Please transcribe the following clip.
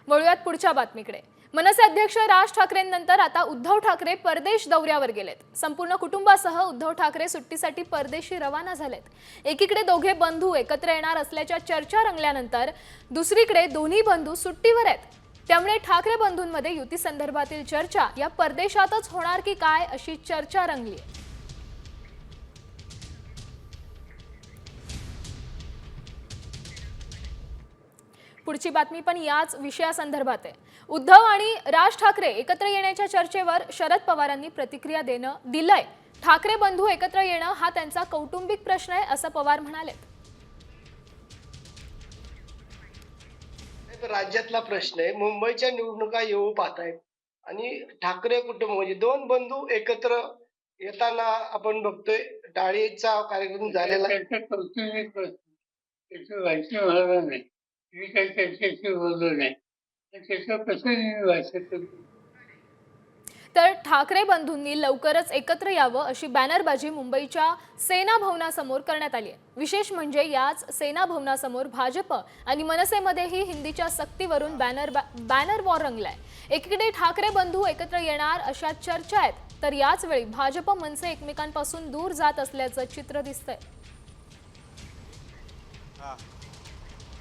वळूयात पुढच्या बातमीकडे। मनसे अध्यक्ष राज ठाकरेंनंतर आता उद्धव ठाकरे परदेश दौऱ्यावर गेलेत। संपूर्ण कुटुंबासह उद्धव ठाकरे सुट्टीसाठी परदेशी रवाना झालेत। एकीकडे दोघे बंधू एकत्र येणार असल्याच्या चर्चा रंगल्यानंतर दुसरीकडे दोन्ही बंधू सुट्टीवर आहेत। त्यामुळे ठाकरे बंधूंमध्ये युती संदर्भातील चर्चा या परदेशातच होणार की काय अशी चर्चा रंगली आहे। पुढची बातमी पण याच विषयासंदर्भात आहे। उद्धव आणि राज ठाकरे एकत्र येण्याच्या चर्चेवर शरद पवारांनी प्रतिक्रिया दिलंय। ठाकरे बंधू एकत्र येणं हा त्यांचा कौटुंबिक प्रश्न आहे असं पवार म्हणाले। राज्यातला प्रश्न आहे। मुंबईच्या निवडणुका येऊ पाहत आहेत आणि ठाकरे कुटुंब म्हणजे दोन बंधू एकत्र येताना आपण बघतोय। डाळीचा कार्यक्रम झालेला आहे। कौटुंबिक प्रश्न त्याचं व्हायचं मला नाही, मी काही त्याच्याशी बोललो नाही, त्याचा प्रश्न मी व्हायचं। तर ठाकरे बंधूंनी लवकरच एकत्र यावं अशी बॅनरबाजी मुंबईच्या सेना भवनासमोर करण्यात आली आहे। विशेष म्हणजे याच सेना भवनासमोर भाजप आणि मनसेमध्येही हिंदीच्या सक्तीवरून बॅनर वॉर रंगलाय। एकीकडे ठाकरे बंधू एकत्र येणार अशा चर्चा आहेत, तर याच वेळी भाजप मनसे एकमेकांपासून दूर जात असल्याचं चित्र दिसतंय।